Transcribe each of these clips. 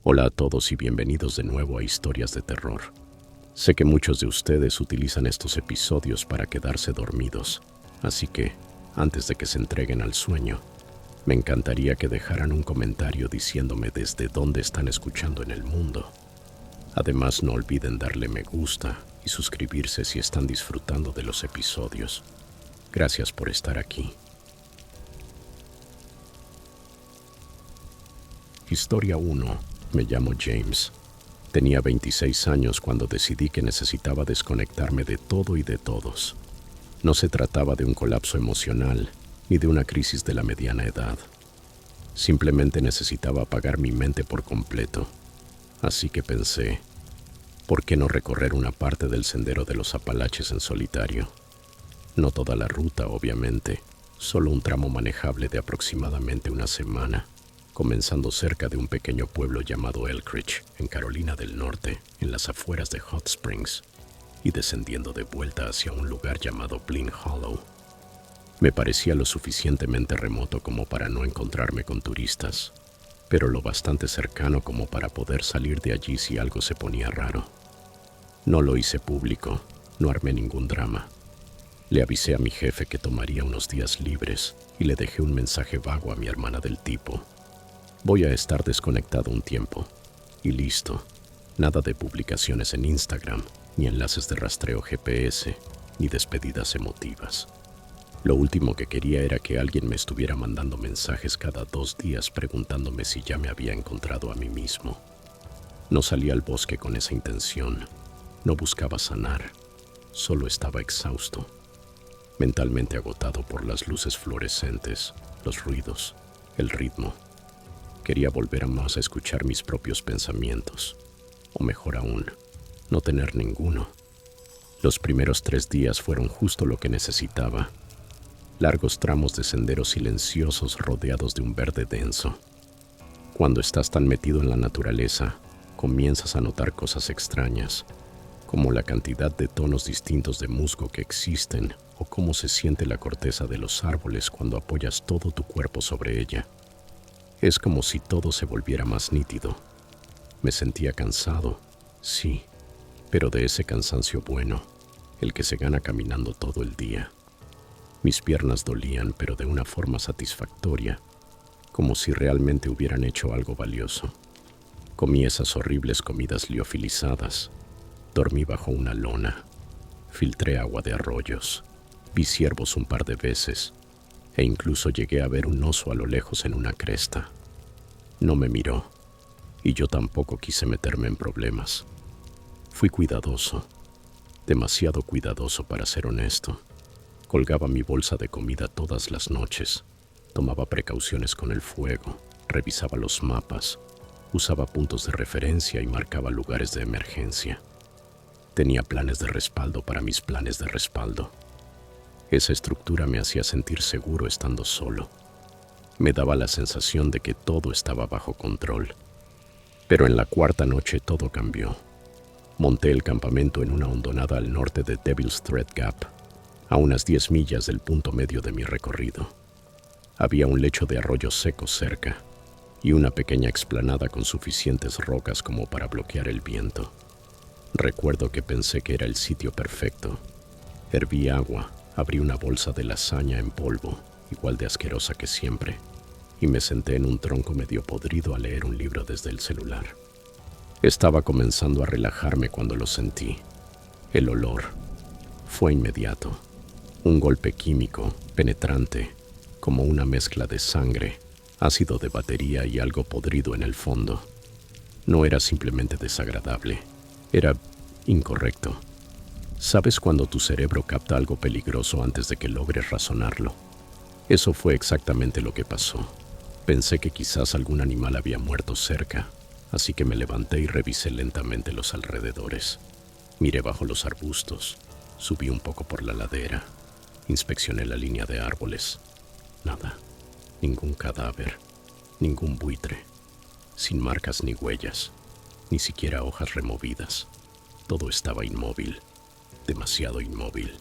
Hola a todos y bienvenidos de nuevo a Historias de Terror. Sé que muchos de ustedes utilizan estos episodios para quedarse dormidos, así que, antes de que se entreguen al sueño, me encantaría que dejaran un comentario diciéndome desde dónde están escuchando en el mundo. Además, no olviden darle me gusta y suscribirse si están disfrutando de los episodios. Gracias por estar aquí. Historia 1. Me llamo James. Tenía 26 años cuando decidí que necesitaba desconectarme de todo y de todos. No se trataba de un colapso emocional ni de una crisis de la mediana edad. Simplemente necesitaba apagar mi mente por completo. Así que pensé, ¿por qué no recorrer una parte del sendero de los Apalaches en solitario? No toda la ruta, obviamente, solo un tramo manejable de aproximadamente una semana, comenzando cerca de un pequeño pueblo llamado Elkridge, en Carolina del Norte, en las afueras de Hot Springs, y descendiendo de vuelta hacia un lugar llamado Blind Hollow. Me parecía lo suficientemente remoto como para no encontrarme con turistas, pero lo bastante cercano como para poder salir de allí si algo se ponía raro. No lo hice público, no armé ningún drama. Le avisé a mi jefe que tomaría unos días libres y le dejé un mensaje vago a mi hermana del tipo: voy a estar desconectado un tiempo. Y listo. Nada de publicaciones en Instagram, ni enlaces de rastreo GPS, ni despedidas emotivas. Lo último que quería era que alguien me estuviera mandando mensajes cada 2 días preguntándome si ya me había encontrado a mí mismo. No salí al bosque con esa intención. No buscaba sanar. Solo estaba exhausto. Mentalmente agotado por las luces fluorescentes, los ruidos, el ritmo. Quería volver a más a escuchar mis propios pensamientos, o mejor aún, no tener ninguno. Los primeros 3 días fueron justo lo que necesitaba. Largos tramos de senderos silenciosos rodeados de un verde denso. Cuando estás tan metido en la naturaleza, comienzas a notar cosas extrañas, como la cantidad de tonos distintos de musgo que existen o cómo se siente la corteza de los árboles cuando apoyas todo tu cuerpo sobre ella. Es como si todo se volviera más nítido. Me sentía cansado, sí, pero de ese cansancio bueno, el que se gana caminando todo el día. Mis piernas dolían, pero de una forma satisfactoria, como si realmente hubieran hecho algo valioso. Comí esas horribles comidas liofilizadas, dormí bajo una lona, filtré agua de arroyos, vi ciervos un par de veces, e incluso llegué a ver un oso a lo lejos en una cresta. No me miró, y yo tampoco quise meterme en problemas. Fui cuidadoso, demasiado cuidadoso para ser honesto. Colgaba mi bolsa de comida todas las noches, tomaba precauciones con el fuego, revisaba los mapas, usaba puntos de referencia y marcaba lugares de emergencia. Tenía planes de respaldo para mis planes de respaldo. Esa estructura me hacía sentir seguro estando solo. Me daba la sensación de que todo estaba bajo control. Pero en la 4ª noche todo cambió. Monté el campamento en una hondonada al norte de Devil's Thread Gap, a unas 10 millas del punto medio de mi recorrido. Había un lecho de arroyo seco cerca y una pequeña explanada con suficientes rocas como para bloquear el viento. Recuerdo que pensé que era el sitio perfecto. Herví agua, abrí una bolsa de lasaña en polvo, igual de asquerosa que siempre, y me senté en un tronco medio podrido a leer un libro desde el celular. Estaba comenzando a relajarme cuando lo sentí. El olor fue inmediato. Un golpe químico, penetrante, como una mezcla de sangre, ácido de batería y algo podrido en el fondo. No era simplemente desagradable, era incorrecto. ¿Sabes cuando tu cerebro capta algo peligroso antes de que logres razonarlo? Eso fue exactamente lo que pasó. Pensé que quizás algún animal había muerto cerca, así que me levanté y revisé lentamente los alrededores. Miré bajo los arbustos, subí un poco por la ladera, inspeccioné la línea de árboles. Nada, ningún cadáver, ningún buitre, sin marcas ni huellas, ni siquiera hojas removidas. Todo estaba inmóvil. Demasiado inmóvil.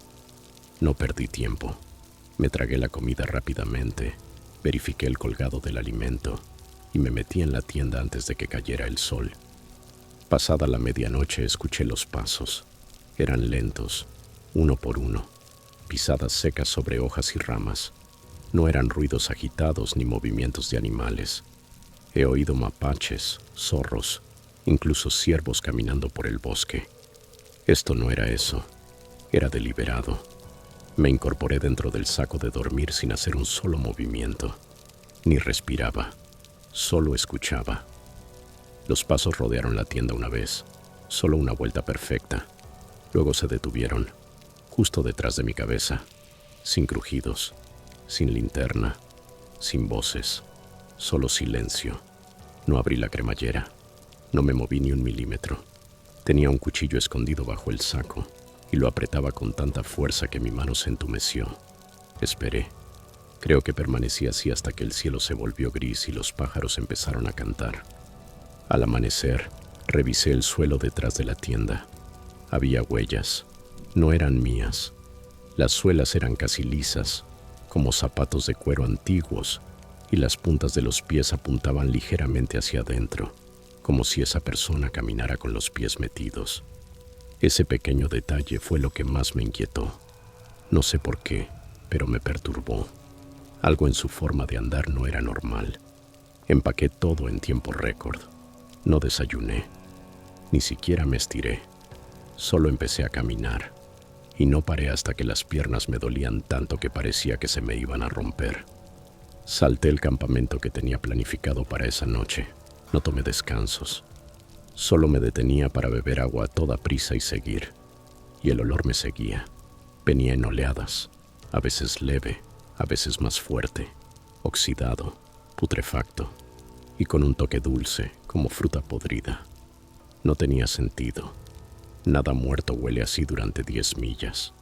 No perdí tiempo. Me tragué la comida rápidamente, verifiqué el colgado del alimento y me metí en la tienda antes de que cayera el sol. Pasada la medianoche escuché los pasos. Eran lentos, uno por uno, pisadas secas sobre hojas y ramas. No eran ruidos agitados ni movimientos de animales. He oído mapaches, zorros, incluso ciervos caminando por el bosque. Esto no era eso, era deliberado. Me incorporé dentro del saco de dormir sin hacer un solo movimiento. Ni respiraba, solo escuchaba. Los pasos rodearon la tienda una vez, solo una vuelta perfecta. Luego se detuvieron, justo detrás de mi cabeza, sin crujidos, sin linterna, sin voces, solo silencio. No abrí la cremallera, no me moví ni un milímetro. Tenía un cuchillo escondido bajo el saco y lo apretaba con tanta fuerza que mi mano se entumeció. Esperé. Creo que permanecí así hasta que el cielo se volvió gris y los pájaros empezaron a cantar. Al amanecer, revisé el suelo detrás de la tienda. Había huellas. No eran mías. Las suelas eran casi lisas, como zapatos de cuero antiguos, y las puntas de los pies apuntaban ligeramente hacia adentro, como si esa persona caminara con los pies metidos. Ese pequeño detalle fue lo que más me inquietó. No sé por qué, pero me perturbó. Algo en su forma de andar no era normal. Empaqué todo en tiempo récord. No desayuné, ni siquiera me estiré. Solo empecé a caminar, y no paré hasta que las piernas me dolían tanto que parecía que se me iban a romper. Salté el campamento que tenía planificado para esa noche. No tomé descansos. Solo me detenía para beber agua a toda prisa y seguir. Y el olor me seguía. Venía en oleadas, a veces leve, a veces más fuerte, oxidado, putrefacto, y con un toque dulce, como fruta podrida. No tenía sentido. Nada muerto huele así durante 10 millas.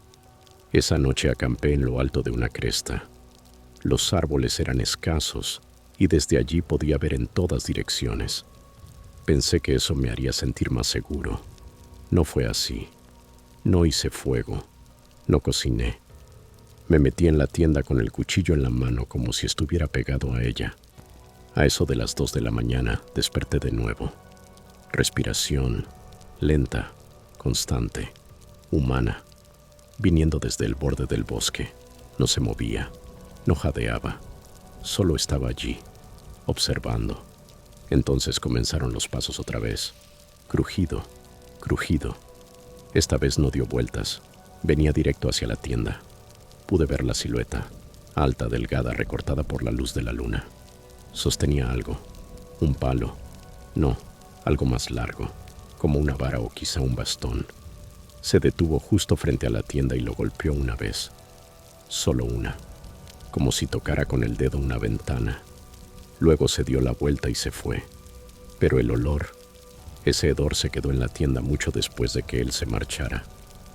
Esa noche acampé en lo alto de una cresta. Los árboles eran escasos y desde allí podía ver en todas direcciones. Pensé que eso me haría sentir más seguro. No fue así. No hice fuego. No cociné. Me metí en la tienda con el cuchillo en la mano como si estuviera pegado a ella. A eso de las 2 de la mañana desperté de nuevo. Respiración lenta, constante, humana, viniendo desde el borde del bosque. No se movía, no jadeaba, solo estaba allí, observando. Entonces comenzaron los pasos otra vez. Crujido, crujido. Esta vez no dio vueltas, venía directo hacia la tienda. Pude ver la silueta, alta, delgada, recortada por la luz de la luna. Sostenía algo, un palo, no, algo más largo, como una vara o quizá un bastón. Se detuvo justo frente a la tienda y lo golpeó una vez, solo una, como si tocara con el dedo una ventana. Luego se dio la vuelta y se fue, pero el olor, ese hedor se quedó en la tienda mucho después de que él se marchara.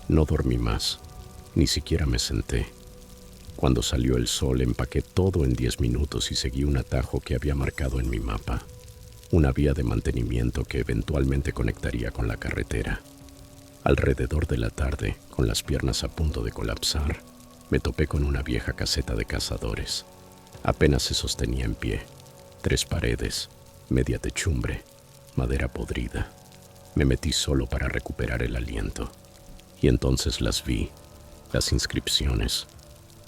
No dormí más, ni siquiera me senté. Cuando salió el sol empaqué todo en 10 minutos y seguí un atajo que había marcado en mi mapa, una vía de mantenimiento que eventualmente conectaría con la carretera. Alrededor de la tarde, con las piernas a punto de colapsar, me topé con una vieja caseta de cazadores. Apenas se sostenía en pie. 3 paredes, media techumbre, madera podrida. Me metí solo para recuperar el aliento. Y entonces las vi, las inscripciones,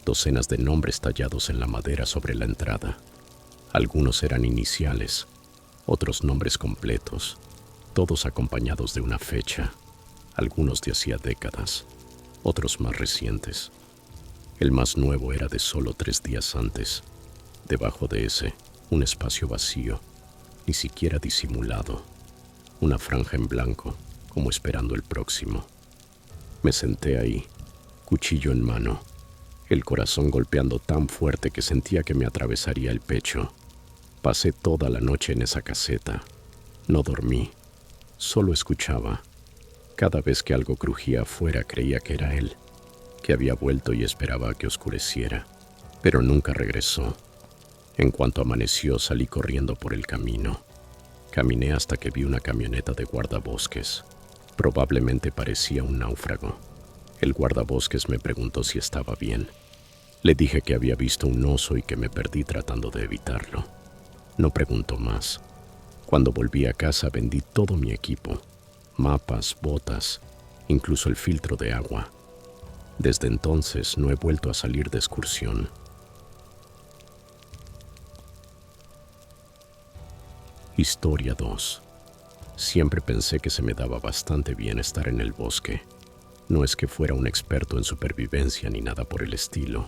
docenas de nombres tallados en la madera sobre la entrada. Algunos eran iniciales, otros nombres completos, todos acompañados de una fecha, algunos de hacía décadas, otros más recientes. El más nuevo era de solo 3 días antes. Debajo de ese, un espacio vacío, ni siquiera disimulado, una franja en blanco, como esperando el próximo. Me senté ahí, cuchillo en mano, el corazón golpeando tan fuerte que sentía que me atravesaría el pecho. Pasé toda la noche en esa caseta. No dormí, solo escuchaba. Cada vez que algo crujía afuera creía que era él, que había vuelto y esperaba a que oscureciera, pero nunca regresó. En cuanto amaneció, salí corriendo por el camino. Caminé hasta que vi una camioneta de guardabosques. Probablemente parecía un náufrago. El guardabosques me preguntó si estaba bien. Le dije que había visto un oso y que me perdí tratando de evitarlo. No preguntó más. Cuando volví a casa vendí todo mi equipo, mapas, botas, incluso el filtro de agua. Desde entonces no he vuelto a salir de excursión. Historia 2. Siempre pensé que se me daba bastante bien estar en el bosque. No es que fuera un experto en supervivencia ni nada por el estilo,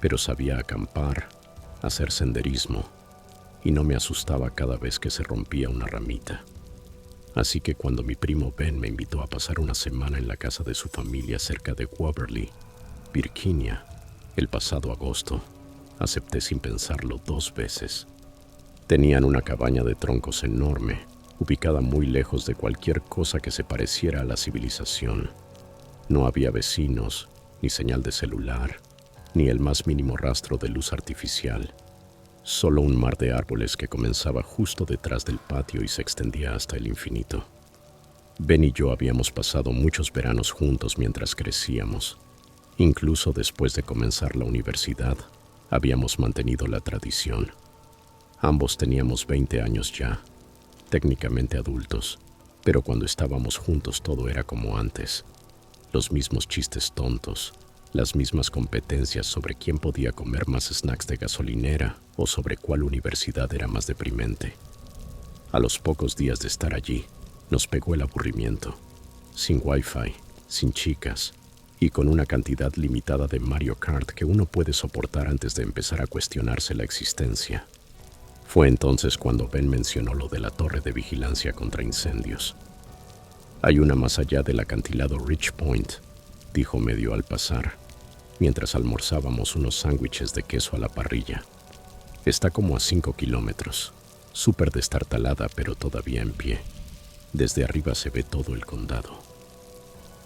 pero sabía acampar, hacer senderismo, y no me asustaba cada vez que se rompía una ramita. Así que cuando mi primo Ben me invitó a pasar una semana en la casa de su familia cerca de Waverly, Virginia, el pasado agosto, acepté sin pensarlo 2 veces. Tenían una cabaña de troncos enorme, ubicada muy lejos de cualquier cosa que se pareciera a la civilización. No había vecinos, ni señal de celular, ni el más mínimo rastro de luz artificial. Solo un mar de árboles que comenzaba justo detrás del patio y se extendía hasta el infinito. Ben y yo habíamos pasado muchos veranos juntos mientras crecíamos. Incluso después de comenzar la universidad, habíamos mantenido la tradición. Ambos teníamos 20 años ya, técnicamente adultos, pero cuando estábamos juntos todo era como antes. Los mismos chistes tontos, las mismas competencias sobre quién podía comer más snacks de gasolinera o sobre cuál universidad era más deprimente. A los pocos días de estar allí, nos pegó el aburrimiento. Sin wifi, sin chicas y con una cantidad limitada de Mario Kart que uno puede soportar antes de empezar a cuestionarse la existencia. Fue entonces cuando Ben mencionó lo de la torre de vigilancia contra incendios. Hay una más allá del acantilado Rich Point, dijo medio al pasar, mientras almorzábamos unos sándwiches de queso a la parrilla. Está como a 5 kilómetros, súper destartalada pero todavía en pie. Desde arriba se ve todo el condado.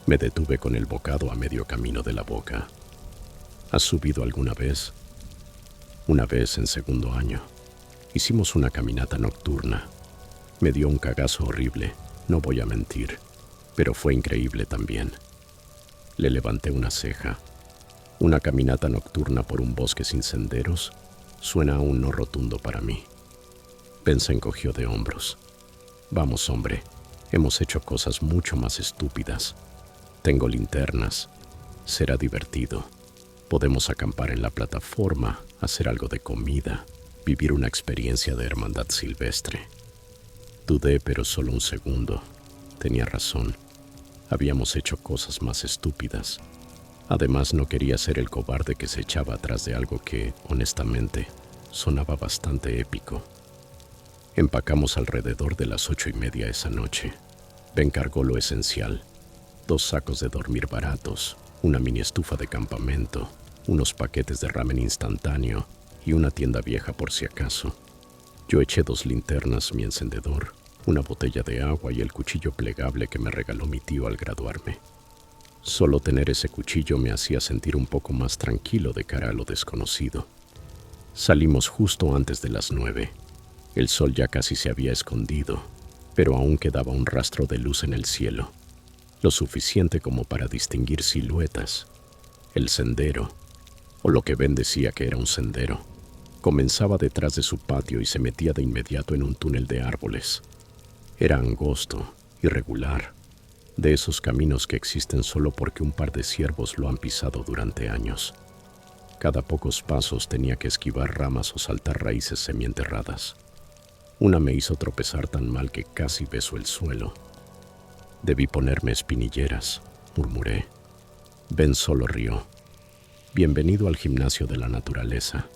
Me detuve con el bocado a medio camino de la boca. ¿Has subido alguna vez? Una vez en segundo año. Hicimos una caminata nocturna. Me dio un cagazo horrible, no voy a mentir, pero fue increíble también. Le levanté una ceja. Una caminata nocturna por un bosque sin senderos suena aún no rotundo para mí. Ben se encogió de hombros. Vamos, hombre, hemos hecho cosas mucho más estúpidas. Tengo linternas. Será divertido. Podemos acampar en la plataforma, hacer algo de comida, vivir una experiencia de hermandad silvestre. Dudé, pero solo un segundo. Tenía razón. Habíamos hecho cosas más estúpidas. Además, no quería ser el cobarde que se echaba atrás de algo que, honestamente, sonaba bastante épico. Empacamos alrededor de las 8:30 esa noche. Ben cargó lo esencial: 2 sacos de dormir baratos, una mini estufa de campamento, unos paquetes de ramen instantáneo y una tienda vieja por si acaso. Yo eché 2 linternas, mi encendedor, una botella de agua y el cuchillo plegable que me regaló mi tío al graduarme. Solo tener ese cuchillo me hacía sentir un poco más tranquilo de cara a lo desconocido. Salimos justo antes de las 9. El sol ya casi se había escondido, pero aún quedaba un rastro de luz en el cielo, lo suficiente como para distinguir siluetas. El sendero, o lo que Ben decía que era un sendero, comenzaba detrás de su patio y se metía de inmediato en un túnel de árboles. Era angosto, irregular, de esos caminos que existen solo porque un par de ciervos lo han pisado durante años. Cada pocos pasos tenía que esquivar ramas o saltar raíces semienterradas. Una me hizo tropezar tan mal que casi beso el suelo. Debí ponerme espinilleras, murmuré. Ben solo rió. Bienvenido al gimnasio de la naturaleza.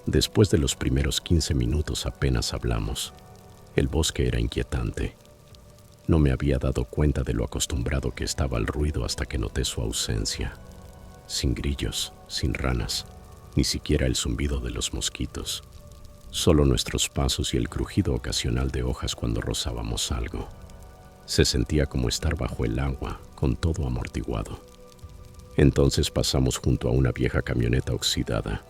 Después de los primeros 15 minutos apenas hablamos. El bosque era inquietante. No me había dado cuenta de lo acostumbrado que estaba al ruido hasta que noté su ausencia. Sin grillos, sin ranas, ni siquiera el zumbido de los mosquitos. Solo nuestros pasos y el crujido ocasional de hojas cuando rozábamos algo. Se sentía como estar bajo el agua, con todo amortiguado. Entonces pasamos junto a una vieja camioneta oxidada.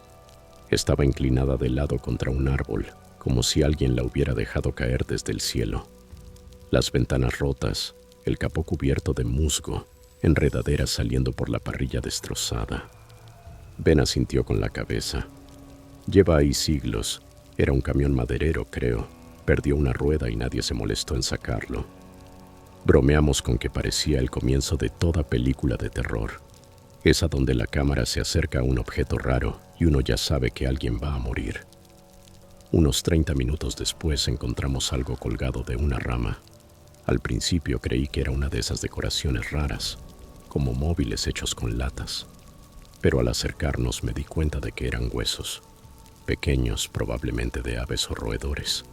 Estaba inclinada de lado contra un árbol, como si alguien la hubiera dejado caer desde el cielo. Las ventanas rotas, el capó cubierto de musgo, enredaderas saliendo por la parrilla destrozada. Ben asintió con la cabeza. Lleva ahí siglos. Era un camión maderero, creo. Perdió una rueda y nadie se molestó en sacarlo. Bromeamos con que parecía el comienzo de toda película de terror. Esa donde la cámara se acerca a un objeto raro y uno ya sabe que alguien va a morir. Unos 30 minutos después encontramos algo colgado de una rama. Al principio creí que era una de esas decoraciones raras, como móviles hechos con latas. Pero al acercarnos me di cuenta de que eran huesos, pequeños, probablemente de aves o roedores.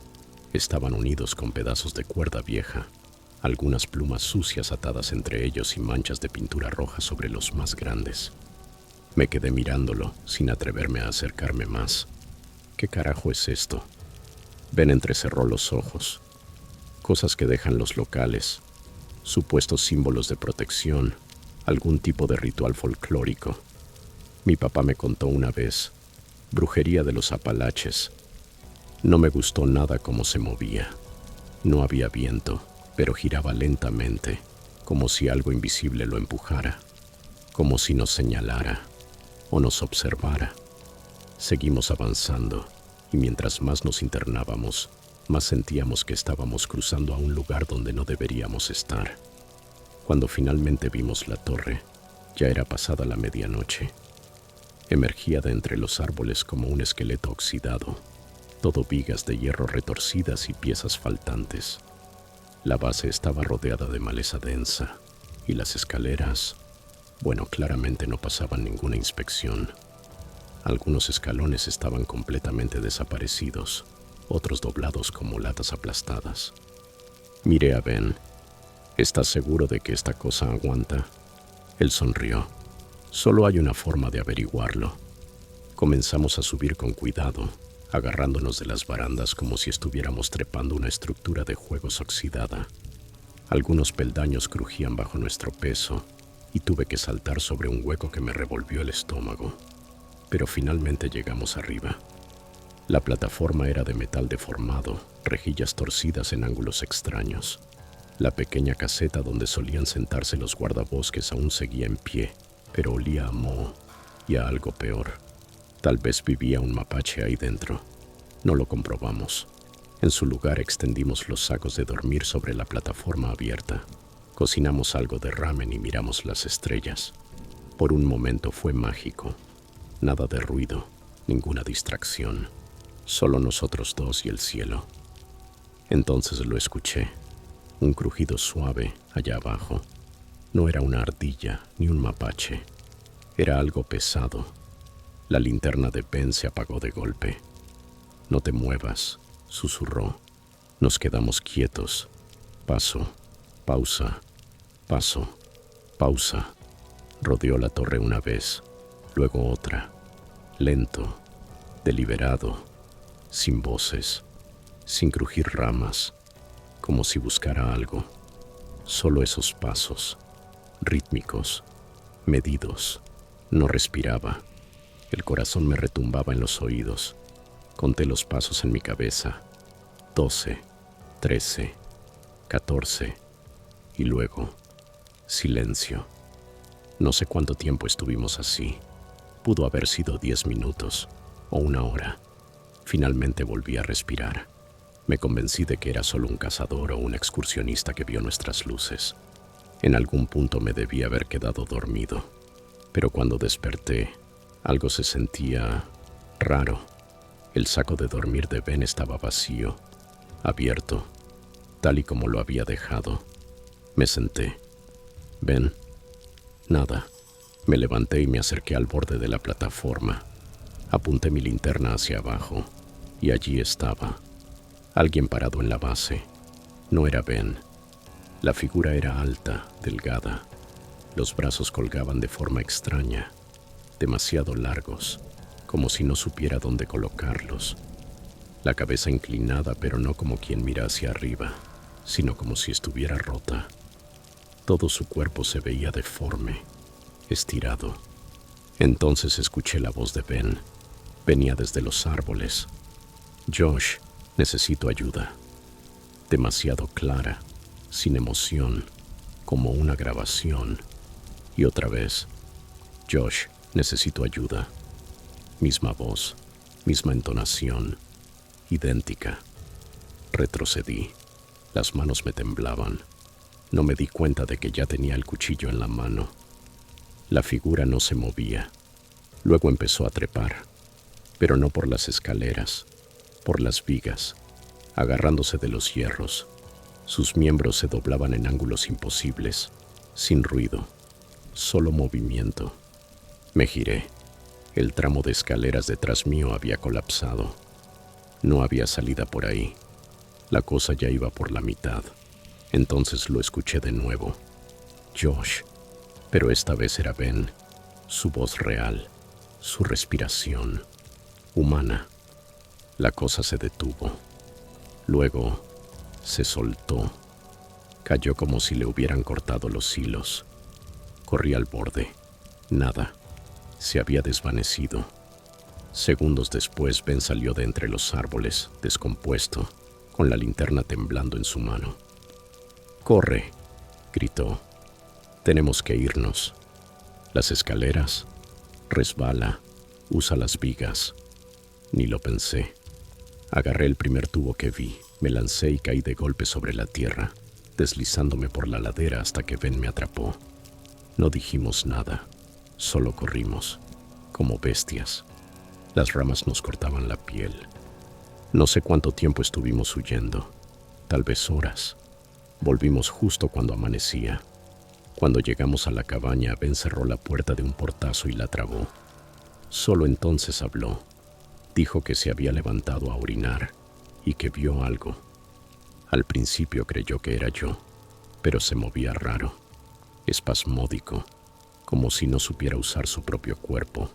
Estaban unidos con pedazos de cuerda vieja, algunas plumas sucias atadas entre ellos y manchas de pintura roja sobre los más grandes. Me quedé mirándolo, sin atreverme a acercarme más. ¿Qué carajo es esto? Ben entrecerró los ojos. Cosas que dejan los locales, supuestos símbolos de protección, algún tipo de ritual folclórico. Mi papá me contó una vez, brujería de los Apalaches. No me gustó nada cómo se movía. No había viento, pero giraba lentamente, como si algo invisible lo empujara, como si nos señalara o nos observara. Seguimos avanzando, y mientras más nos internábamos, más sentíamos que estábamos cruzando a un lugar donde no deberíamos estar. Cuando finalmente vimos la torre, ya era pasada la medianoche. Emergía de entre los árboles como un esqueleto oxidado, todo vigas de hierro retorcidas y piezas faltantes. La base estaba rodeada de maleza densa, y las escaleras, bueno, claramente no pasaban ninguna inspección. Algunos escalones estaban completamente desaparecidos, otros doblados como latas aplastadas. Miré a Ben. ¿Estás seguro de que esta cosa aguanta? Él sonrió. Solo hay una forma de averiguarlo. Comenzamos a subir con cuidado, agarrándonos de las barandas como si estuviéramos trepando una estructura de juegos oxidada. Algunos peldaños crujían bajo nuestro peso y tuve que saltar sobre un hueco que me revolvió el estómago. Pero finalmente llegamos arriba. La plataforma era de metal deformado, rejillas torcidas en ángulos extraños. La pequeña caseta donde solían sentarse los guardabosques aún seguía en pie, pero olía a moho y a algo peor. Tal vez vivía un mapache ahí dentro. No lo comprobamos. En su lugar extendimos los sacos de dormir sobre la plataforma abierta. Cocinamos algo de ramen y miramos las estrellas. Por un momento fue mágico. Nada de ruido, ninguna distracción. Solo nosotros dos y el cielo. Entonces lo escuché. Un crujido suave allá abajo. No era una ardilla ni un mapache. Era algo pesado. La linterna de Ben se apagó de golpe. «No te muevas», susurró. Nos quedamos quietos. Paso, pausa, paso, pausa. Rodeó la torre una vez, luego otra. Lento, deliberado, sin voces, sin crujir ramas, como si buscara algo. Solo esos pasos, rítmicos, medidos. No respiraba. El corazón me retumbaba en los oídos. Conté los pasos en mi cabeza. 12, 13, 14. Y luego, silencio. No sé cuánto tiempo estuvimos así. Pudo haber sido 10 minutos o una hora. Finalmente volví a respirar. Me convencí de que era solo un cazador o un excursionista que vio nuestras luces. En algún punto me debía haber quedado dormido. Pero cuando desperté, algo se sentía raro. El saco de dormir de Ben estaba vacío, abierto, tal y como lo había dejado. Me senté. «Ben». Nada. Me levanté y me acerqué al borde de la plataforma. Apunté mi linterna hacia abajo, y allí estaba. Alguien parado en la base. No era Ben. La figura era alta, delgada. Los brazos colgaban de forma extraña, demasiado largos, como si no supiera dónde colocarlos. La cabeza inclinada, pero no como quien mira hacia arriba, sino como si estuviera rota. Todo su cuerpo se veía deforme, estirado. Entonces escuché la voz de Ben. Venía desde los árboles. «Josh, necesito ayuda». Demasiado clara, sin emoción, como una grabación. Y otra vez, «Josh, necesito ayuda». Misma voz, misma entonación. idéntica. Retrocedí. Las manos me temblaban. No me di cuenta de que ya tenía el cuchillo en la mano. La figura no se movía. Luego empezó a trepar, pero no por las escaleras, por las vigas, agarrándose de los hierros. Sus miembros se doblaban en ángulos imposibles, sin ruido, solo movimiento. Me giré. El tramo de escaleras detrás mío había colapsado. No había salida por ahí. La cosa ya iba por la mitad. Entonces lo escuché de nuevo. Josh. Pero esta vez era Ben. Su voz real. Su respiración. Humana. La cosa se detuvo. Luego se soltó. Cayó como si le hubieran cortado los hilos. Corrí al borde. Nada. Se había desvanecido. Segundos después, Ben salió de entre los árboles, descompuesto, con la linterna temblando en su mano. «¡Corre!», gritó. «Tenemos que irnos. Las escaleras. Resbala. Usa las vigas». Ni lo pensé. Agarré el primer tubo que vi, me lancé y caí de golpe sobre la tierra, deslizándome por la ladera hasta que Ben me atrapó. No dijimos nada, solo corrimos, como bestias. Las ramas nos cortaban la piel. No sé cuánto tiempo estuvimos huyendo, tal vez horas. Volvimos justo cuando amanecía. Cuando llegamos a la cabaña, Ben cerró la puerta de un portazo y la trabó. Solo entonces habló. Dijo que se había levantado a orinar y que vio algo. Al principio creyó que era yo, pero se movía raro, espasmódico, como si no supiera usar su propio cuerpo.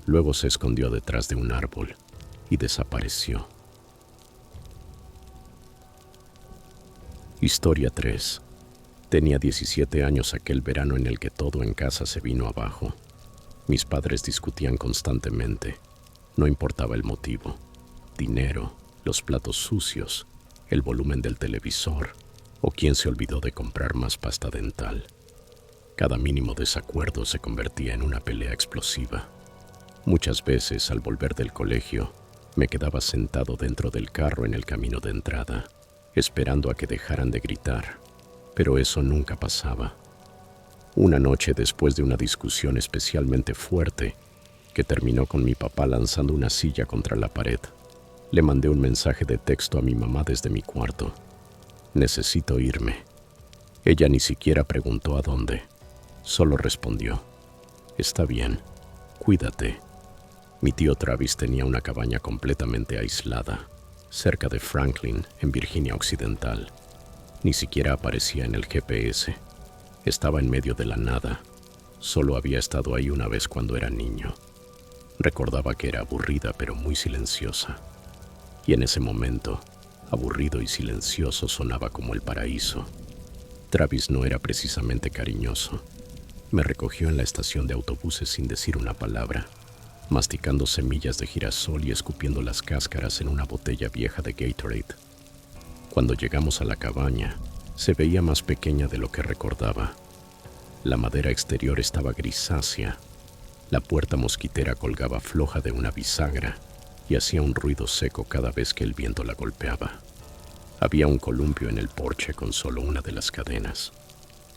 Luego se escondió detrás de un árbol y desapareció. Historia 3. Tenía 17 años aquel verano en el que todo en casa se vino abajo. Mis padres discutían constantemente. No importaba el motivo. Dinero, los platos sucios, el volumen del televisor o quién se olvidó de comprar más pasta dental. Cada mínimo desacuerdo se convertía en una pelea explosiva. Muchas veces, al volver del colegio, me quedaba sentado dentro del carro en el camino de entrada, esperando a que dejaran de gritar, pero eso nunca pasaba. Una noche, después de una discusión especialmente fuerte, que terminó con mi papá lanzando una silla contra la pared, le mandé un mensaje de texto a mi mamá desde mi cuarto. «Necesito irme». Ella ni siquiera preguntó a dónde, solo respondió: «Está bien, cuídate». Mi tío Travis tenía una cabaña completamente aislada, cerca de Franklin, en Virginia Occidental. Ni siquiera aparecía en el GPS. Estaba en medio de la nada. Solo había estado ahí una vez cuando era niño. Recordaba que era aburrida pero muy silenciosa. Y en ese momento, aburrido y silencioso sonaba como el paraíso. Travis no era precisamente cariñoso. Me recogió en la estación de autobuses sin decir una palabra, masticando semillas de girasol y escupiendo las cáscaras en una botella vieja de Gatorade. Cuando llegamos a la cabaña, se veía más pequeña de lo que recordaba. La madera exterior estaba grisácea. La puerta mosquitera colgaba floja de una bisagra y hacía un ruido seco cada vez que el viento la golpeaba. Había un columpio en el porche con solo una de las cadenas.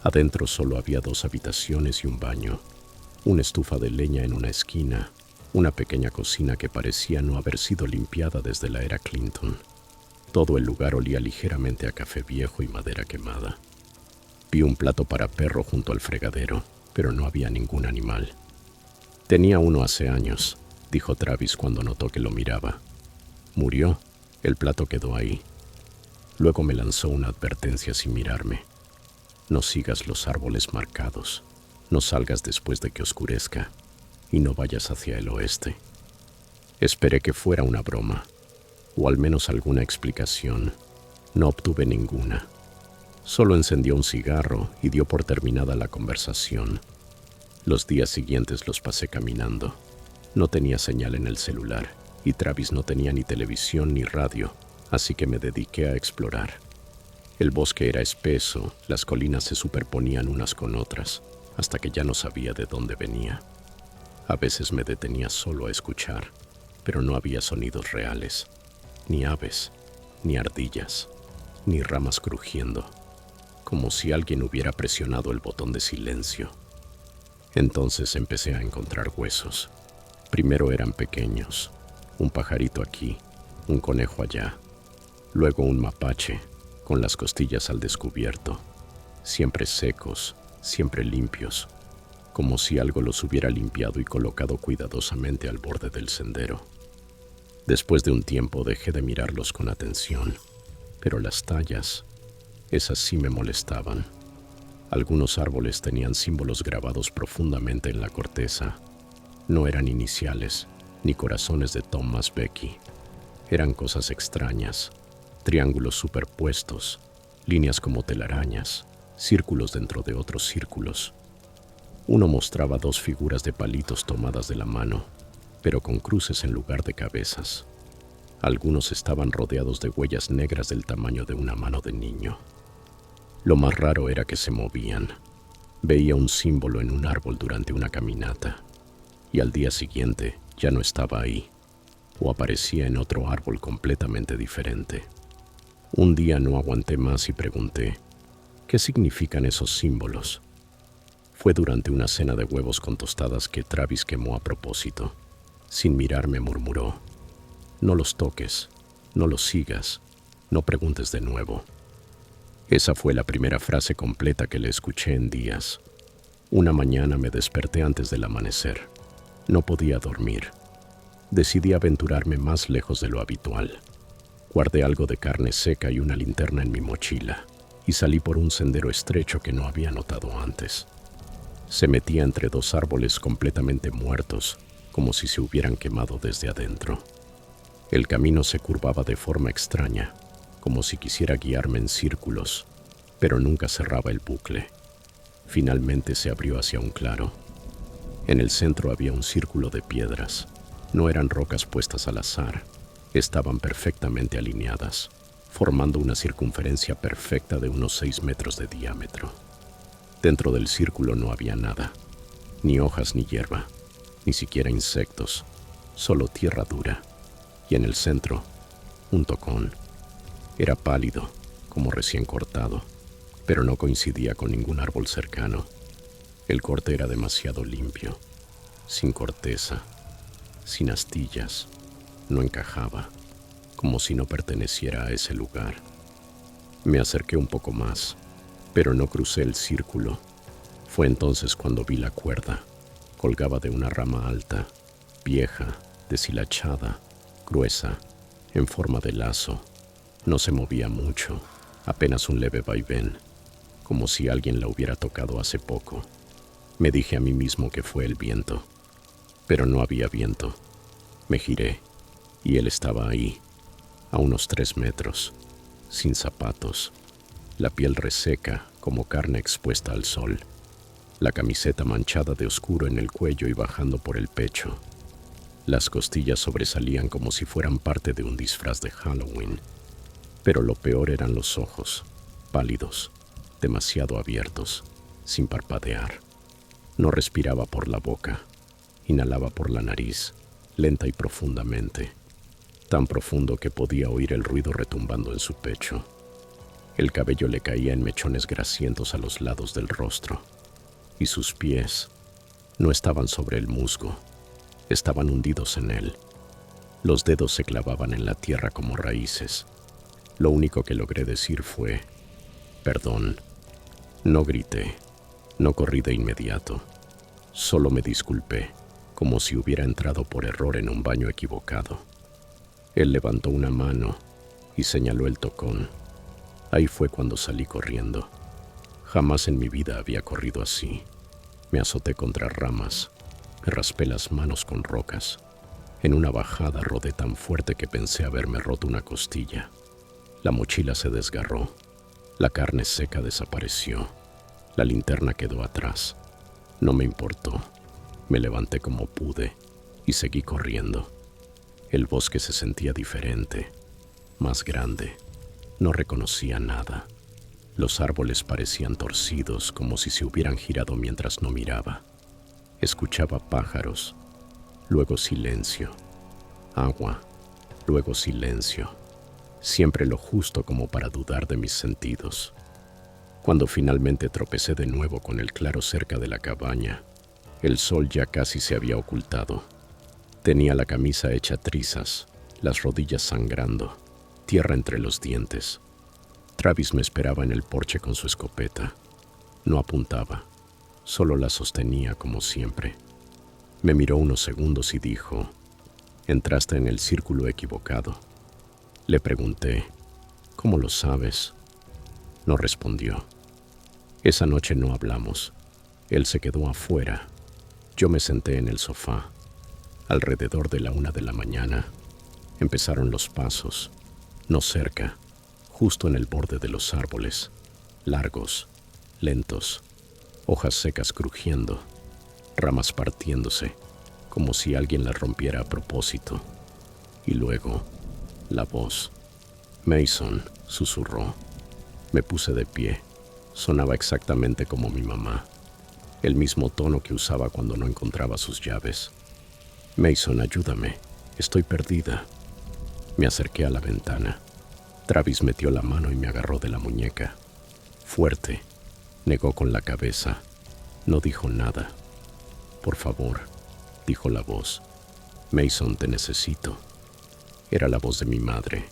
Adentro solo había 2 habitaciones y un baño, una estufa de leña en una esquina, una pequeña cocina que parecía no haber sido limpiada desde la era Clinton. Todo el lugar olía ligeramente a café viejo y madera quemada. Vi un plato para perro junto al fregadero, pero no había ningún animal. «Tenía uno hace años», dijo Travis cuando notó que lo miraba. «Murió. El plato quedó ahí». Luego me lanzó una advertencia sin mirarme. «No sigas los árboles marcados. No salgas después de que oscurezca. Y no vayas hacia el oeste». Esperé que fuera una broma, o al menos alguna explicación. No obtuve ninguna. Solo encendió un cigarro y dio por terminada la conversación. Los días siguientes los pasé caminando. No tenía señal en el celular y Travis no tenía ni televisión ni radio, así que me dediqué a explorar. El bosque era espeso, las colinas se superponían unas con otras, hasta que ya no sabía de dónde venía. A veces me detenía solo a escuchar, pero no había sonidos reales. ni aves, ni ardillas, ni ramas crujiendo, como si alguien hubiera presionado el botón de silencio. Entonces empecé a encontrar huesos. Primero eran pequeños, un pajarito aquí, un conejo allá, luego un mapache, con las costillas al descubierto, siempre secos, siempre limpios, como si algo los hubiera limpiado y colocado cuidadosamente al borde del sendero. Después de un tiempo dejé de mirarlos con atención, pero las tallas, esas sí me molestaban. Algunos árboles tenían símbolos grabados profundamente en la corteza. No eran iniciales, ni corazones de Thomas Becky. Eran cosas extrañas, triángulos superpuestos, líneas como telarañas, círculos dentro de otros círculos. Uno mostraba dos figuras de palitos tomadas de la mano, pero con cruces en lugar de cabezas. Algunos estaban rodeados de huellas negras del tamaño de una mano de niño. Lo más raro era que se movían. Veía un símbolo en un árbol durante una caminata, y al día siguiente ya no estaba ahí, o aparecía en otro árbol completamente diferente. Un día no aguanté más y pregunté, ¿qué significan esos símbolos? Fue durante una cena de huevos con tostadas que Travis quemó a propósito. Sin mirarme murmuró, no los toques, no los sigas, no preguntes de nuevo. Esa fue la primera frase completa que le escuché en días. Una mañana me desperté antes del amanecer. No podía dormir. Decidí aventurarme más lejos de lo habitual. Guardé algo de carne seca y una linterna en mi mochila, y salí por un sendero estrecho que no había notado antes. Se metía entre dos árboles completamente muertos, como si se hubieran quemado desde adentro. El camino se curvaba de forma extraña, como si quisiera guiarme en círculos, pero nunca cerraba el bucle. Finalmente se abrió hacia un claro. En el centro había un círculo de piedras. No eran rocas puestas al azar, estaban perfectamente alineadas, formando una circunferencia perfecta de unos 6 metros de diámetro. Dentro del círculo no había nada, ni hojas ni hierba, ni siquiera insectos, solo tierra dura. Y en el centro, un tocón. Era pálido, como recién cortado, pero no coincidía con ningún árbol cercano. El corte era demasiado limpio, sin corteza, sin astillas. No encajaba, como si no perteneciera a ese lugar. Me acerqué un poco más, pero no crucé el círculo. Fue entonces cuando vi la cuerda. Colgaba de una rama alta, vieja, deshilachada, gruesa, en forma de lazo. No se movía mucho, apenas un leve vaivén, como si alguien la hubiera tocado hace poco. Me dije a mí mismo que fue el viento, pero no había viento. Me giré, y él estaba ahí, a unos 3 metros, sin zapatos, la piel reseca como carne expuesta al sol, la camiseta manchada de oscuro en el cuello y bajando por el pecho. Las costillas sobresalían como si fueran parte de un disfraz de Halloween. Pero lo peor eran los ojos, pálidos, demasiado abiertos, sin parpadear. No respiraba por la boca, inhalaba por la nariz, lenta y profundamente, tan profundo que podía oír el ruido retumbando en su pecho. El cabello le caía en mechones grasientos a los lados del rostro, y sus pies no estaban sobre el musgo, estaban hundidos en él. Los dedos se clavaban en la tierra como raíces. Lo único que logré decir fue, perdón. No grité, no corrí de inmediato. Solo me disculpé, como si hubiera entrado por error en un baño equivocado. Él levantó una mano y señaló el tocón. Ahí fue cuando salí corriendo. Jamás en mi vida había corrido así. Me azoté contra ramas, me raspé las manos con rocas. En una bajada rodé tan fuerte que pensé haberme roto una costilla. La mochila se desgarró, la carne seca desapareció, la linterna quedó atrás. No me importó, me levanté como pude y seguí corriendo. El bosque se sentía diferente, más grande. No reconocía nada. Los árboles parecían torcidos, como si se hubieran girado mientras no miraba. Escuchaba pájaros, luego silencio, agua, luego silencio. siempre lo justo como para dudar de mis sentidos. Cuando finalmente tropecé de nuevo con el claro cerca de la cabaña, el sol ya casi se había ocultado. Tenía la camisa hecha trizas, las rodillas sangrando, tierra entre los dientes. Travis me esperaba en el porche con su escopeta. No apuntaba, solo la sostenía como siempre. Me miró unos segundos y dijo: «Entraste en el círculo equivocado». Le pregunté: «¿Cómo lo sabes?». No respondió. Esa noche no hablamos. Él se quedó afuera. Yo me senté en el sofá. Alrededor de la 1 de la mañana, empezaron los pasos. No cerca, justo en el borde de los árboles. Largos, lentos, hojas secas crujiendo, ramas partiéndose, como si alguien las rompiera a propósito. Y luego, la voz. «Mason», susurró. Me puse de pie. Sonaba exactamente como mi mamá. El mismo tono que usaba cuando no encontraba sus llaves. «Mason, ayúdame. Estoy perdida». Me acerqué a la ventana. Travis metió la mano y me agarró de la muñeca. Fuerte. Negó con la cabeza. No dijo nada. «Por favor», dijo la voz. «Mason, te necesito». Era la voz de mi madre,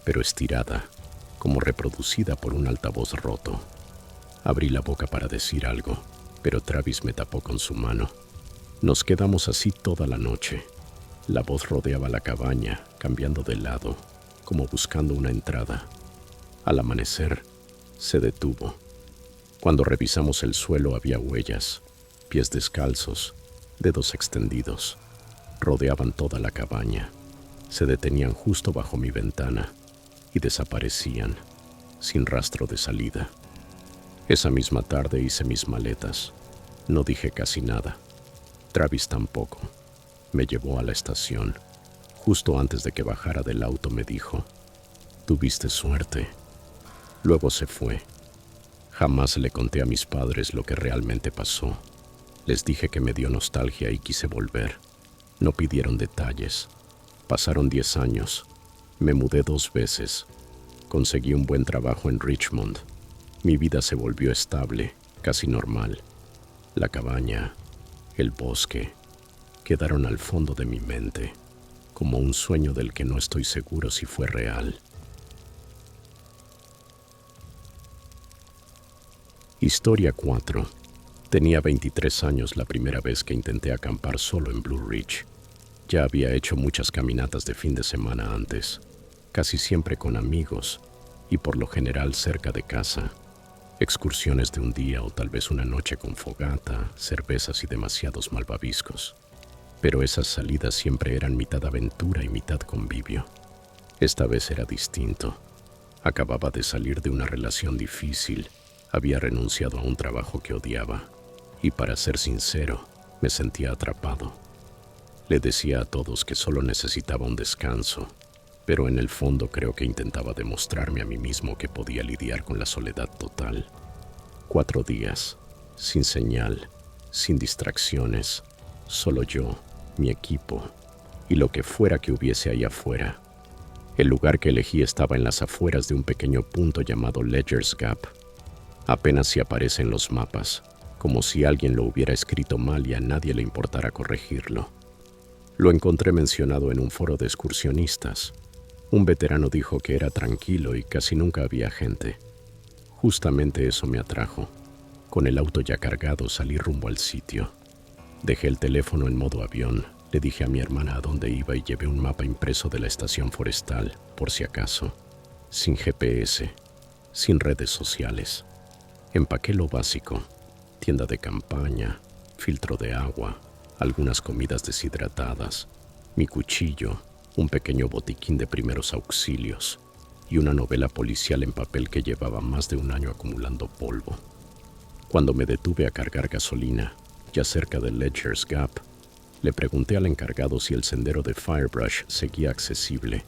pero estirada, como reproducida por un altavoz roto. Abrí la boca para decir algo, pero Travis me tapó con su mano. Nos quedamos así toda la noche. La voz rodeaba la cabaña, cambiando de lado, como buscando una entrada. Al amanecer, se detuvo. Cuando revisamos el suelo había huellas, pies descalzos, dedos extendidos. Rodeaban toda la cabaña. Se detenían justo bajo mi ventana y desaparecían, sin rastro de salida. Esa misma tarde hice mis maletas. No dije casi nada. Travis tampoco. Me llevó a la estación. Justo antes de que bajara del auto me dijo: «Tuviste suerte». Luego se fue. Jamás le conté a mis padres lo que realmente pasó. Les dije que me dio nostalgia y quise volver. No pidieron detalles. Pasaron 10 años. Me mudé 2 veces. Conseguí un buen trabajo en Richmond. Mi vida se volvió estable, casi normal. La cabaña, el bosque, quedaron al fondo de mi mente, como un sueño del que no estoy seguro si fue real. Historia 4. Tenía 23 años la primera vez que intenté acampar solo en Blue Ridge. Ya había hecho muchas caminatas de fin de semana antes, casi siempre con amigos y por lo general cerca de casa. Excursiones de un día o tal vez una noche con fogata, cervezas y demasiados malvaviscos. Pero esas salidas siempre eran mitad aventura y mitad convivio. Esta vez era distinto. Acababa de salir de una relación difícil, había renunciado a un trabajo que odiaba y, para ser sincero, me sentía atrapado. Le decía a todos que solo necesitaba un descanso, pero en el fondo creo que intentaba demostrarme a mí mismo que podía lidiar con la soledad total. 4 días, sin señal, sin distracciones, solo yo, mi equipo y lo que fuera que hubiese allá afuera. El lugar que elegí estaba en las afueras de un pequeño punto llamado Ledger's Gap. Apenas si aparece en los mapas, como si alguien lo hubiera escrito mal y a nadie le importara corregirlo. Lo encontré mencionado en un foro de excursionistas. Un veterano dijo que era tranquilo y casi nunca había gente. Justamente eso me atrajo. Con el auto ya cargado salí rumbo al sitio. Dejé el teléfono en modo avión, le dije a mi hermana a dónde iba y llevé un mapa impreso de la estación forestal, por si acaso. Sin GPS, sin redes sociales. Empaqué lo básico: tienda de campaña, filtro de agua, algunas comidas deshidratadas, mi cuchillo, un pequeño botiquín de primeros auxilios y una novela policial en papel que llevaba más de un año acumulando polvo. Cuando me detuve a cargar gasolina, ya cerca de Ledger's Gap, le pregunté al encargado si el sendero de Firebrush seguía accesible.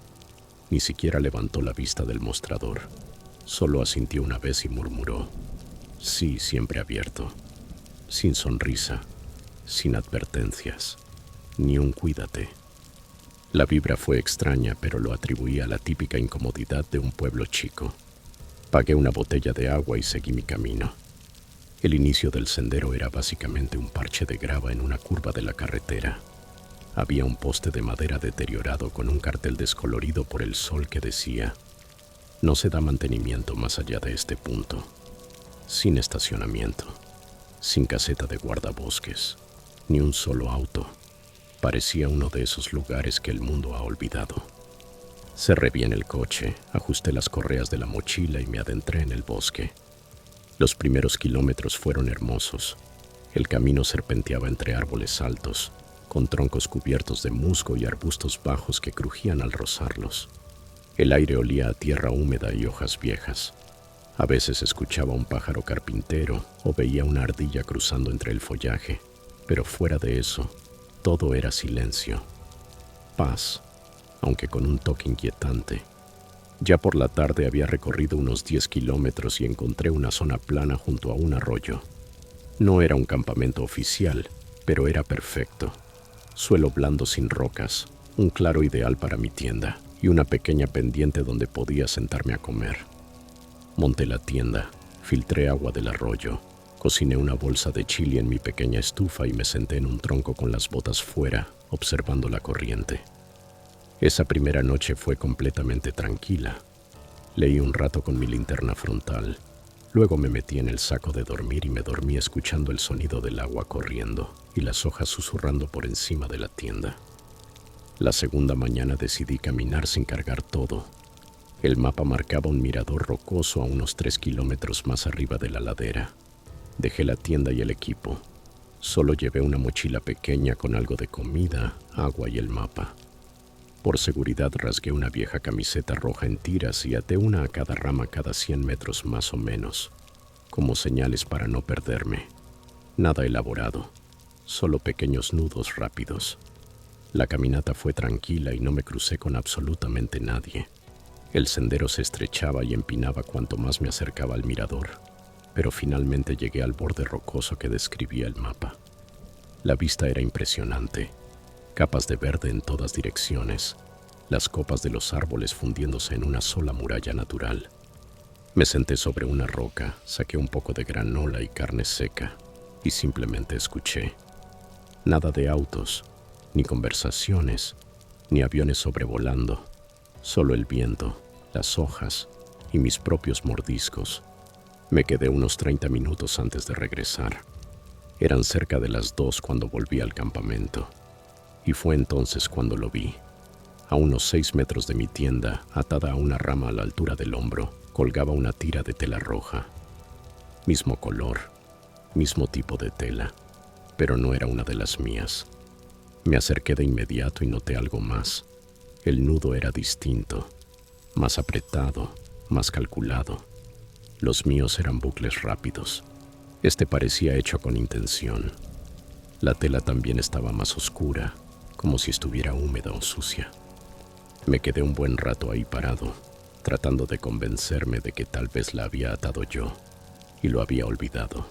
Ni siquiera levantó la vista del mostrador. Solo asintió una vez y murmuró: «Sí, siempre abierto». Sin sonrisa, sin advertencias, ni un cuídate. La vibra fue extraña, pero lo atribuí a la típica incomodidad de un pueblo chico. Pagué una botella de agua y seguí mi camino. El inicio del sendero era básicamente un parche de grava en una curva de la carretera. Había un poste de madera deteriorado con un cartel descolorido por el sol que decía: no se da mantenimiento más allá de este punto. Sin estacionamiento, sin caseta de guardabosques, ni un solo auto. Parecía uno de esos lugares que el mundo ha olvidado. Cerré bien el coche, ajusté las correas de la mochila y me adentré en el bosque. Los primeros kilómetros fueron hermosos. El camino serpenteaba entre árboles altos, con troncos cubiertos de musgo y arbustos bajos que crujían al rozarlos. El aire olía a tierra húmeda y hojas viejas. A veces escuchaba un pájaro carpintero o veía una ardilla cruzando entre el follaje, pero fuera de eso, todo era silencio. Paz, aunque con un toque inquietante. Ya por la tarde había recorrido unos 10 kilómetros y encontré una zona plana junto a un arroyo. No era un campamento oficial, pero era perfecto. Suelo blando sin rocas, un claro ideal para mi tienda y una pequeña pendiente donde podía sentarme a comer. Monté la tienda, filtré agua del arroyo, cociné una bolsa de chili en mi pequeña estufa y me senté en un tronco con las botas fuera, observando la corriente. Esa primera noche fue completamente tranquila. Leí un rato con mi linterna frontal. Luego me metí en el saco de dormir y me dormí escuchando el sonido del agua corriendo y las hojas susurrando por encima de la tienda. La segunda mañana decidí caminar sin cargar todo. El mapa marcaba un mirador rocoso a unos 3 kilómetros más arriba de la ladera. Dejé la tienda y el equipo. Solo llevé una mochila pequeña con algo de comida, agua y el mapa. Por seguridad rasgué una vieja camiseta roja en tiras y até una a cada rama cada 100 metros más o menos, como señales para no perderme. Nada elaborado, solo pequeños nudos rápidos. La caminata fue tranquila y no me crucé con absolutamente nadie. El sendero se estrechaba y empinaba cuanto más me acercaba al mirador, pero finalmente llegué al borde rocoso que describía el mapa. La vista era impresionante. Capas de verde en todas direcciones, las copas de los árboles fundiéndose en una sola muralla natural. Me senté sobre una roca, saqué un poco de granola y carne seca y simplemente escuché. Nada de autos, ni conversaciones, ni aviones sobrevolando, solo el viento, las hojas y mis propios mordiscos. Me quedé unos 30 minutos antes de regresar. Eran cerca de las 2 cuando volví al campamento. Y fue entonces cuando lo vi. A unos 6 metros de mi tienda, atada a una rama a la altura del hombro, colgaba una tira de tela roja. Mismo color, mismo tipo de tela, pero no era una de las mías. Me acerqué de inmediato y noté algo más. El nudo era distinto, más apretado, más calculado. Los míos eran bucles rápidos. Este parecía hecho con intención. La tela también estaba más oscura, como si estuviera húmeda o sucia. Me quedé un buen rato ahí parado, tratando de convencerme de que tal vez la había atado yo y lo había olvidado,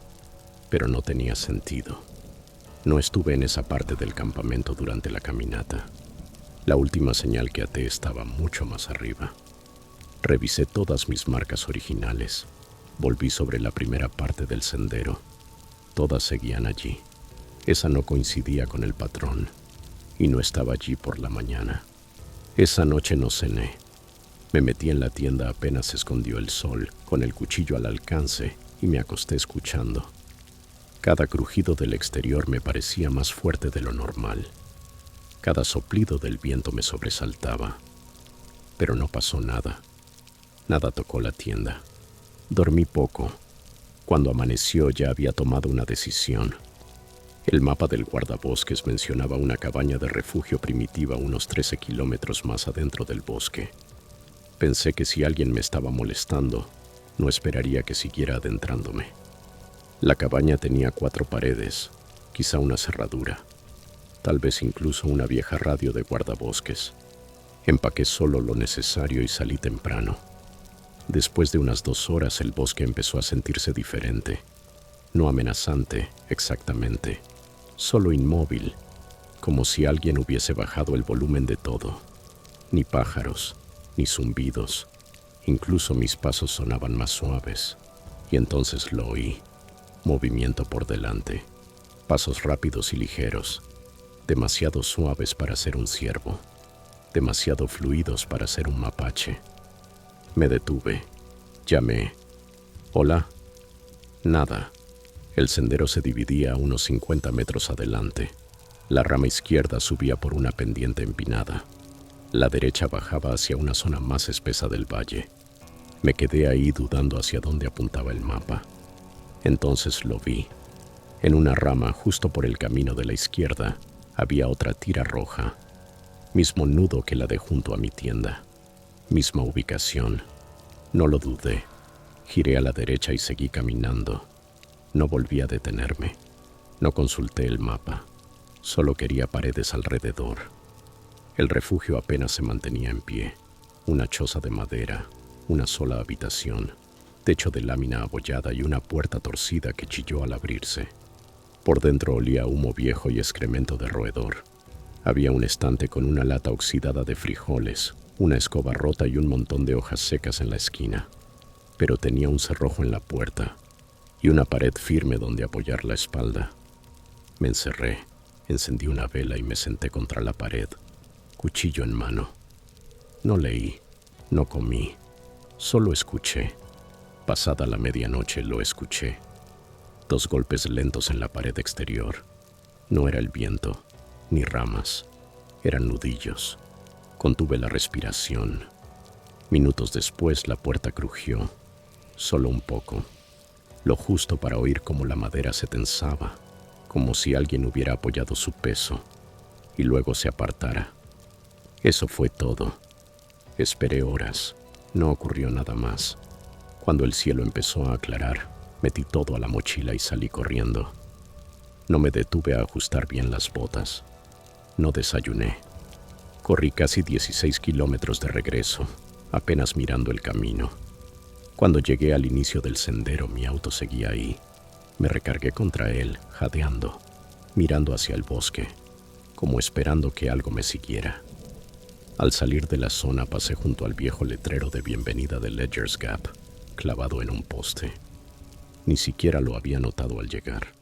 pero no tenía sentido. No estuve en esa parte del campamento durante la caminata. La última señal que até estaba mucho más arriba. Revisé todas mis marcas originales. Volví sobre la primera parte del sendero. Todas seguían allí. Esa no coincidía con el patrón y no estaba allí por la mañana. Esa noche no cené. Me metí en la tienda apenas se escondió el sol, con el cuchillo al alcance, y me acosté escuchando. Cada crujido del exterior me parecía más fuerte de lo normal. Cada soplido del viento me sobresaltaba. Pero no pasó nada. Nada tocó la tienda. Dormí poco. Cuando amaneció ya había tomado una decisión. El mapa del guardabosques mencionaba una cabaña de refugio primitiva unos 13 kilómetros más adentro del bosque. Pensé que si alguien me estaba molestando, no esperaría que siguiera adentrándome. La cabaña tenía 4 paredes, quizá una cerradura, tal vez incluso una vieja radio de guardabosques. Empaqué solo lo necesario y salí temprano. Después de unas 2 horas el bosque empezó a sentirse diferente. No amenazante, exactamente, solo inmóvil, como si alguien hubiese bajado el volumen de todo. Ni pájaros, ni zumbidos, incluso mis pasos sonaban más suaves. Y entonces lo oí, movimiento por delante, pasos rápidos y ligeros, demasiado suaves para ser un ciervo, demasiado fluidos para ser un mapache. Me detuve, llamé. ¿Hola? Nada. El sendero se dividía a unos 50 metros adelante. La rama izquierda subía por una pendiente empinada. La derecha bajaba hacia una zona más espesa del valle. Me quedé ahí dudando hacia dónde apuntaba el mapa. Entonces lo vi. En una rama justo por el camino de la izquierda había otra tira roja, mismo nudo que la de junto a mi tienda, misma ubicación. No lo dudé. Giré a la derecha y seguí caminando. No volví a detenerme. No consulté el mapa. Solo quería paredes alrededor. El refugio apenas se mantenía en pie. Una choza de madera, una sola habitación, techo de lámina abollada y una puerta torcida que chilló al abrirse. Por dentro olía a humo viejo y excremento de roedor. Había un estante con una lata oxidada de frijoles, una escoba rota y un montón de hojas secas en la esquina. Pero tenía un cerrojo en la puerta y una pared firme donde apoyar la espalda. Me encerré, encendí una vela y me senté contra la pared, cuchillo en mano. No leí, no comí, solo escuché. Pasada la medianoche lo escuché. 2 golpes lentos en la pared exterior. No era el viento, ni ramas, eran nudillos. Contuve la respiración. Minutos después la puerta crujió, solo un poco, lo justo para oír cómo la madera se tensaba, como si alguien hubiera apoyado su peso, y luego se apartara. Eso fue todo. Esperé horas, no ocurrió nada más. Cuando el cielo empezó a aclarar, metí todo a la mochila y salí corriendo. No me detuve a ajustar bien las botas. No desayuné. Corrí casi 16 kilómetros de regreso, apenas mirando el camino. Cuando llegué al inicio del sendero, mi auto seguía ahí. Me recargué contra él, jadeando, mirando hacia el bosque, como esperando que algo me siguiera. Al salir de la zona pasé junto al viejo letrero de bienvenida de Ledger's Gap, clavado en un poste. Ni siquiera lo había notado al llegar.